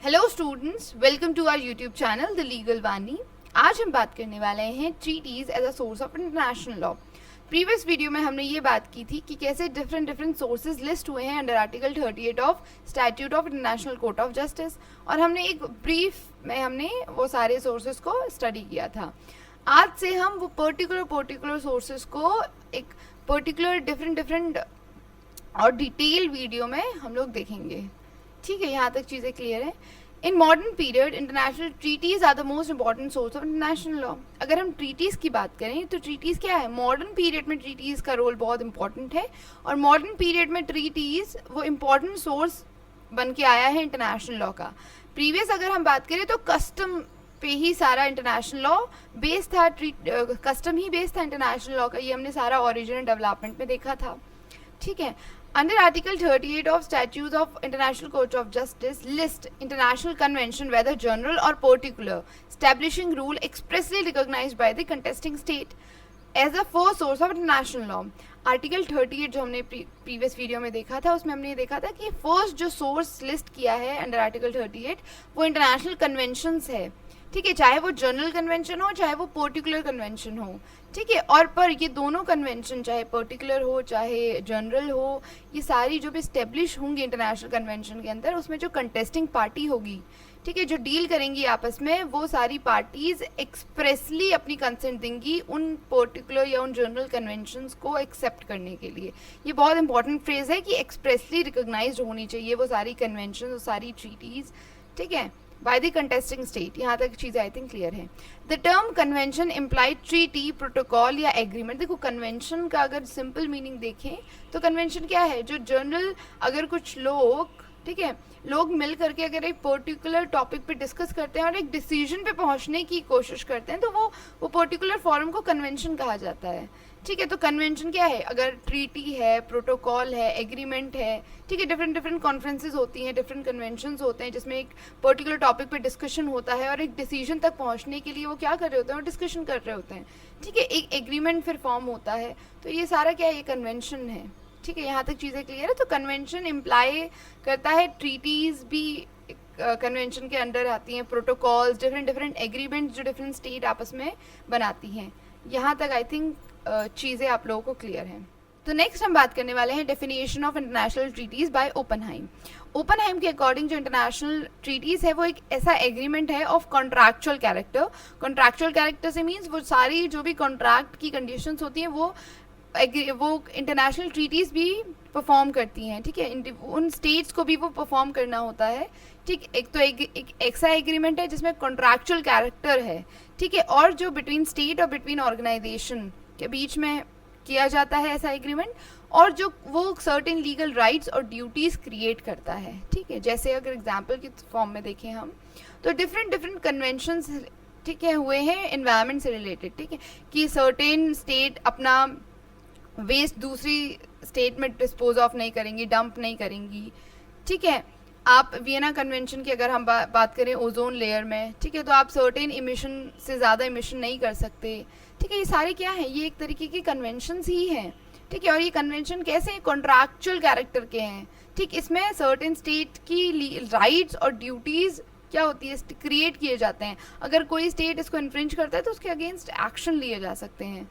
Hello students, welcome to our YouTube channel the legal Vani. आज हम बात करने वाले हैं treaties as a source of international law. Previous video में हमने ये बात की थी कि कैसे डिफरेंट सोर्सेज लिस्ट हुए हैं under article 38 of statute of international court of justice, और हमने एक ब्रीफ में हमने वो सारे सोर्सेज को स्टडी किया था। आज से हम वो पर्टिकुलर सोर्सेज को एक पर्टिकुलर डिफरेंट और डिटेल वीडियो में हम लोग देखेंगे। ठीक है, यहाँ तक चीज़ें क्लियर है। In modern period international treaties are the most important source of international law. अगर हम ट्रीटीज की बात करें तो ट्रीटीज क्या है, मॉडर्न पीरियड में ट्रीटीज का रोल बहुत इंपॉर्टेंट है, और मॉडर्न पीरियड में ट्रीटीज वो इंपॉर्टेंट सोर्स बन के आया है इंटरनेशनल लॉ का। प्रीवियस अगर हम बात करें तो कस्टम पे ही सारा इंटरनेशनल लॉ बेस्ड था, कस्टम ही बेस्ड था इंटरनेशनल लॉ का। ये हमने सारा ओरिजिन डेवलपमेंट में देखा था। ठीक है, under Article 38 of Statutes of International Court of Justice list international convention whether general or particular establishing rule expressly recognized by the contesting state as a first source of international law। Article 38 जो हमने previous video में देखा था, उसमें हमने ये देखा था कि फर्स्ट जो सोर्स लिस्ट किया है अंडर आर्टिकल 38 वो इंटरनेशनल कन्वेंशंस है। ठीक है, चाहे वो जनरल कन्वेंशन हो चाहे वो पर्टिकुलर कन्वेंशन हो। ठीक है, और पर ये दोनों कन्वेंशन चाहे पर्टिकुलर हो चाहे जनरल हो, ये सारी जो भी स्टेब्लिश होंगी इंटरनेशनल कन्वेंशन के अंदर, उसमें जो कंटेस्टिंग पार्टी होगी, ठीक है, जो डील करेंगी आपस में, वो सारी पार्टीज एक्सप्रेसली अपनी कंसेंट देंगी उन पर्टिकुलर या उन जनरल कन्वेंशंस को एक्सेप्ट करने के लिए। ये बहुत इंपॉर्टेंट फ्रेज है कि एक्सप्रेसली रिकॉग्नाइज्ड होनी चाहिए वो सारी कन्वेंशन, वो सारी ट्रीटीज। ठीक है, by the contesting state। यहाँ तक चीज़ आई थिंक क्लियर है। The term convention imply treaty, protocol या एग्रीमेंट। देखो, कन्वेंशन का अगर सिंपल मीनिंग देखें तो कन्वेंशन क्या है, जो जनरल अगर कुछ लोग, ठीक है, लोग मिल करके अगर एक पर्टिकुलर टॉपिक पे डिस्कस करते हैं और एक डिसीजन पे पहुंचने की कोशिश करते हैं तो वो पर्टिकुलर फॉरम को कन्वेंशन कहा जाता है। ठीक है, तो कन्वेंशन क्या है, अगर ट्रीटी है, प्रोटोकॉल है, एग्रीमेंट है, ठीक है, डिफरेंट कॉन्फ्रेंसेज होती हैं, डिफरेंट कन्वेंशंस होते हैं जिसमें एक पर्टिकुलर टॉपिक पे डिस्कशन होता है और एक डिसीजन तक पहुंचने के लिए वो क्या कर रहे होते हैं, वो डिस्कशन कर रहे होते हैं। ठीक है, एक एग्रीमेंट फिर फॉर्म होता है, तो ये सारा क्या है, ये कन्वेंशन है। ठीक है, यहाँ तक चीज़ें क्लियर है। तो कन्वेंशन इम्प्लाई करता है, ट्रीटीज भी कन्वेंशन के अंडर आती हैं, प्रोटोकॉल्स, डिफरेंट एग्रीमेंट जो डिफरेंट स्टेट आपस में बनाती हैं। यहाँ तक आई थिंक चीज़ें आप लोगों को क्लियर हैं। तो नेक्स्ट हम बात करने वाले हैं definition of international treaties by Oppenheim. Oppenheim के अकॉर्डिंग जो इंटरनेशनल ट्रीटीज है वो एक ऐसा एग्रीमेंट है of contractual character. Contractual character से मीन्स वो सारी जो भी कॉन्ट्रैक्ट की कंडीशंस होती हैं वो इंटरनेशनल ट्रीटीज भी परफॉर्म करती हैं। ठीक है, उन स्टेट्स को भी वो परफॉर्म करना होता है। ठीक, एक तो एक ऐसा एग्रीमेंट है जिसमें कॉन्ट्रैक्चुअल कैरेक्टर है। ठीक है, और जो बिटवीन स्टेट और बिटवीन ऑर्गेनाइजेशन के बीच में किया जाता है ऐसा एग्रीमेंट, और जो वो सर्टेन लीगल राइट्स और ड्यूटीज क्रिएट करता है। ठीक है, जैसे अगर एग्जांपल की फॉर्म में देखें हम तो डिफरेंट कन्वेंशंस, ठीक है, हुए हैं एनवायरनमेंट से रिलेटेड। ठीक है, कि सर्टेन स्टेट अपना वेस्ट दूसरी स्टेट में डिस्पोज ऑफ नहीं करेंगी, डंप नहीं करेंगी। ठीक है, आप वियना कन्वेंशन की अगर हम बात करें ओजोन लेयर में, ठीक है, तो आप सर्टेन इमिशन से ज़्यादा इमिशन नहीं कर सकते। ठीक है, ये सारे क्या है, ये एक तरीके की कन्वेंशंस ही हैं। ठीक है, और ये कन्वेंशन कैसे कॉन्ट्रैक्चुअल कैरेक्टर के हैं। ठीक, इसमें सर्टेन स्टेट की राइट्स और ड्यूटीज़ क्या होती है, क्रिएट किए जाते हैं। अगर कोई स्टेट इसको इन्फ्रिंज करता है तो उसके अगेंस्ट एक्शन लिए जा सकते हैं।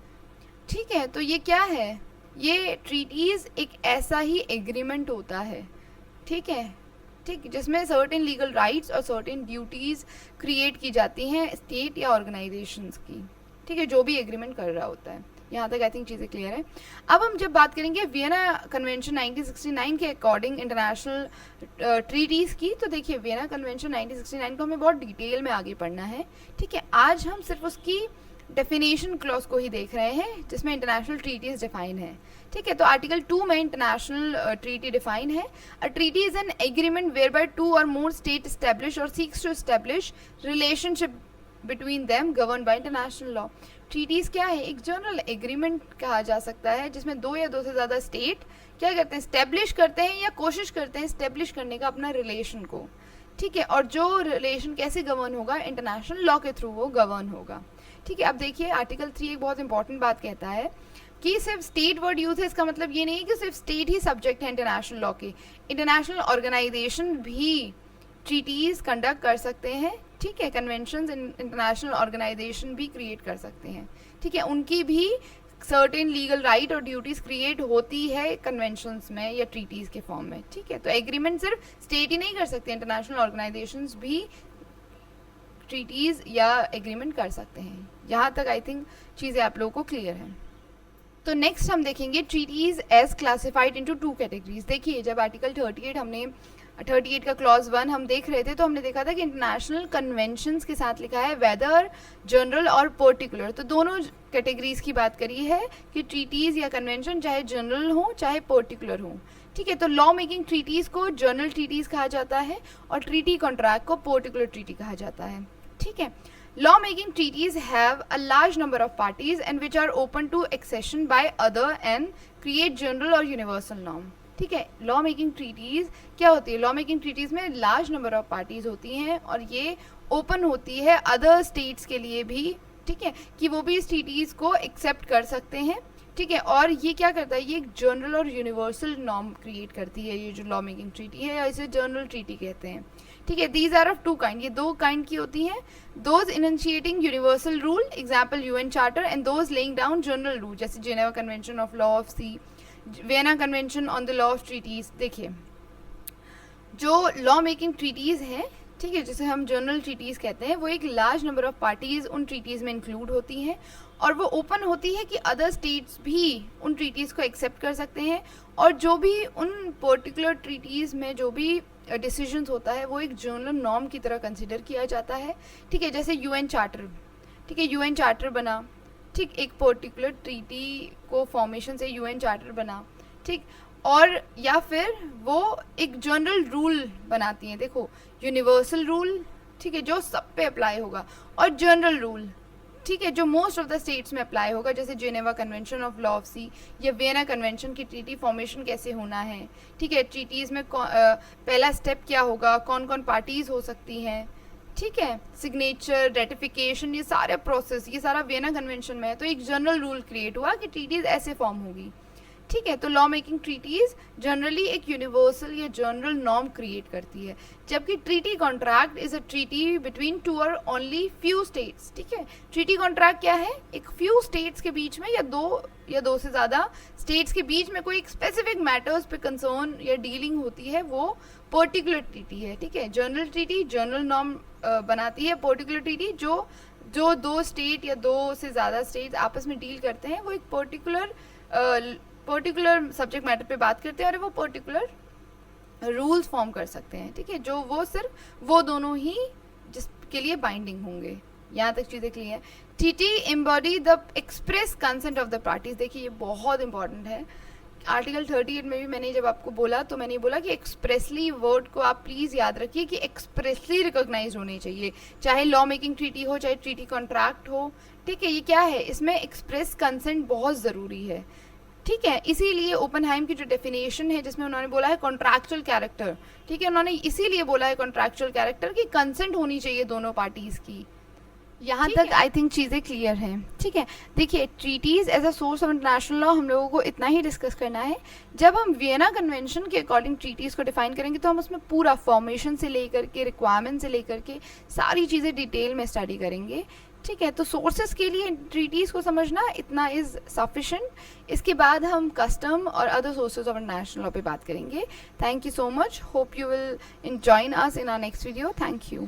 ठीक है, तो ये क्या है, ये ट्रीटीज एक ऐसा ही एग्रीमेंट होता है। ठीक है, ठीक, जिसमें सर्टेन लीगल राइट्स और सर्टेन ड्यूटीज क्रिएट की जाती हैं स्टेट या ऑर्गेनाइजेशंस की। ठीक है, जो भी एग्रीमेंट कर रहा होता है। यहाँ तक आई थिंक चीज़ें क्लियर है। अब हम जब बात करेंगे वियना कन्वेंशन 1969 के अकॉर्डिंग इंटरनेशनल ट्रीटीज की, तो देखिए वियना कन्वेंशन 1969 को हमें बहुत डिटेल में आगे पढ़ना है। ठीक है, आज हम सिर्फ उसकी डेफिनेशन क्लॉज को ही देख रहे हैं जिसमें इंटरनेशनल ट्रीटीज डिफाइन है। ठीक है, तो आर्टिकल 2 में इंटरनेशनल ट्रीटी डिफाइन है। A treaty is an agreement whereby 2 or more state establish or seeks to establish relationship between them govern by international law. Treaties क्या है, एक जनरल एग्रीमेंट कहा जा सकता है जिसमें 2 या 2 से ज़्यादा स्टेट क्या करते हैं, स्टेब्लिश करते हैं या कोशिश करते हैं स्टेब्लिश करने का अपना रिलेशन को। ठीक है, और जो रिलेशन कैसे गवर्न होगा, इंटरनेशनल लॉ के थ्रू वो गवर्न होगा। ठीक है, अब देखिए आर्टिकल 3 एक बहुत इंपॉर्टेंट बात कहता है कि सिर्फ स्टेट वर्ड यूज है, इसका मतलब ये नहीं कि सिर्फ स्टेट ही सब्जेक्ट है इंटरनेशनल लॉ के। इंटरनेशनल ऑर्गेनाइजेशन भी ट्रीटीज़ कंडक्ट कर सकते हैं, ठीक है, कन्वेंशंस इंटरनेशनल ऑर्गेनाइजेशन भी क्रिएट कर सकते हैं, ठीक है, उनकी भी सर्टेन लीगल राइट और ड्यूटीज क्रिएट होती है कन्वेंशंस में या ट्रीटीज के फॉर्म में, ठीक है। तो एग्रीमेंट सिर्फ स्टेट ही नहीं कर सकते, इंटरनेशनल ऑर्गेनाइजेशंस भी ट्रीटीज या एग्रीमेंट कर सकते हैं। यहाँ तक आई थिंक चीज़ें आप लोगों को क्लियर हैं। तो नेक्स्ट हम देखेंगे treaties as classified into 2 categories. देखिए जब आर्टिकल 38 का क्लॉज 1 हम देख रहे थे तो हमने देखा था कि इंटरनेशनल कन्वेंशंस के साथ लिखा है वेदर जनरल और पर्टिकुलर, तो दोनों कैटेगरीज की बात करी है कि ट्रीटीज या कन्वेंशन चाहे जनरल हो चाहे पर्टिकुलर हो, ठीक है। तो लॉ मेकिंग ट्रीटीज को जनरल ट्रीटीज कहा जाता है और ट्रीटी कॉन्ट्रैक्ट को पर्टिकुलर ट्रीटी कहा जाता है, ठीक है। Law making treaties have a large number of parties and which are open to accession by other and create general or universal norm, ठीक है। लॉ मेकिंग ट्रीटीज क्या होती है? लॉ मेकिंग ट्रीटीज में लार्ज नंबर ऑफ पार्टीज होती हैं और ये ओपन होती है अदर स्टेट्स के लिए भी, ठीक है, कि वो भी इस ट्रीटीज को एक्सेप्ट कर सकते हैं, ठीक है। और ये क्या करता है, ये एक जनरल और यूनिवर्सल नॉर्म क्रिएट करती है, ये जो लॉ मेकिंग ट्रीटी है या इसे जनरल ट्रीटी कहते हैं, ठीक है। दीज आर ऑफ 2 काइंड, ये 2 काइंड की होती हैं, those initiating universal rule example UN charter and those laying down general rule जैसे Geneva convention of law of sea, Vienna convention on the law of treaties. देखिए जो law making treaties है, ठीक है, जिसे हम जनरल ट्रीटीज कहते हैं, वो एक लार्ज नंबर ऑफ पार्टीज उन ट्रीटीज में इंक्लूड होती हैं और वो ओपन होती है कि अदर स्टेट्स भी उन ट्रीटीज को एक्सेप्ट कर सकते हैं और जो भी उन पर्टिकुलर ट्रीटीज में जो भी डिसीजंस होता है वो एक जनरल नॉर्म की तरह कंसिडर किया जाता है, ठीक है। जैसे यूएन चार्टर, ठीक है, यूएन चार्टर बना, ठीक, एक पर्टिकुलर ट्रीटी को फॉर्मेशन से यूएन चार्टर बना, ठीक, और या फिर वो एक जनरल रूल बनाती हैं, देखो यूनिवर्सल रूल, ठीक है, जो सब पे अप्लाई होगा, और जनरल रूल, ठीक है, जो मोस्ट ऑफ द स्टेट्स में अप्लाई होगा, जैसे Geneva convention of law of sea या वियना कन्वेंशन की ट्रीटी फॉर्मेशन कैसे होना है, ठीक है, ट्रीटीज में पहला स्टेप क्या होगा, कौन कौन पार्टीज हो सकती हैं, ठीक है, सिग्नेचर, रेटिफिकेशन, ये सारे प्रोसेस, ये सारा वियना कन्वेंशन में है। तो एक जनरल रूल क्रिएट हुआ कि ट्रीटीज ऐसे फॉर्म होगी, ठीक है। तो लॉ मेकिंग ट्रीटीज जनरली एक यूनिवर्सल या जनरल नॉर्म क्रिएट करती है, जबकि treaty contract is a treaty between 2 और ओनली फ्यू स्टेट्स, ठीक है। ट्रीटी कॉन्ट्रैक्ट क्या है, एक फ्यू स्टेट्स के बीच में या दो से ज़्यादा स्टेट्स के बीच में कोई एक स्पेसिफिक मैटर्स पे कंसर्न या डीलिंग होती है, वो पर्टिकुलर ट्रीटी है, ठीक है। जनरल ट्रीटी जनरल नॉर्म बनाती है, पर्टिकुलर ट्रीटी जो 2 स्टेट या 2 से ज़्यादा स्टेट्स आपस में डील करते हैं, वो एक पर्टिकुलर सब्जेक्ट मैटर पे बात करते हैं और वो पर्टिकुलर रूल्स फॉर्म कर सकते हैं, ठीक है, जो वो सिर्फ वो दोनों ही जिसके लिए बाइंडिंग होंगे। यहाँ तक चीज़ें क्लियर है। Treaty embody the express consent of the parties. देखिए ये बहुत इंपॉर्टेंट है, आर्टिकल 38 में भी मैंने जब आपको बोला तो मैंने बोला कि एक्सप्रेसली वर्ड को आप प्लीज़ याद रखिए कि एक्सप्रेसली रिकॉग्नाइज होने चाहिए, चाहे लॉ मेकिंग ट्रीटी हो चाहे ट्रीटी कॉन्ट्रैक्ट हो, ठीक है। ये क्या है, इसमें एक्सप्रेस कंसेंट बहुत ज़रूरी है, ठीक है। इसीलिए ओपनहाइम की जो डेफिनेशन है जिसमें उन्होंने बोला है कॉन्ट्रैक्चुअल कैरेक्टर, ठीक है, उन्होंने इसीलिए बोला है कॉन्ट्रैक्चुअल कैरेक्टर की कंसेंट होनी चाहिए दोनों पार्टीज की। यहाँ तक आई थिंक चीज़ें क्लियर हैं, ठीक है। देखिए treaties as a source of international law हम लोगों को इतना ही डिस्कस करना है। जब हम वियना कन्वेंशन के अकॉर्डिंग ट्रीटीज़ को डिफाइन करेंगे तो हम उसमें पूरा फॉर्मेशन से लेकर के रिक्वायरमेंट से लेकर के सारी चीज़ें डिटेल में स्टडी करेंगे, ठीक है। तो सोर्सेस के लिए ट्रीटीज़ को समझना इतना इज़ सफिशेंट। इसके बाद हम कस्टम और other sources of international law पे बात करेंगे। Thank you so much, hope you will join us in our next video. Thank you.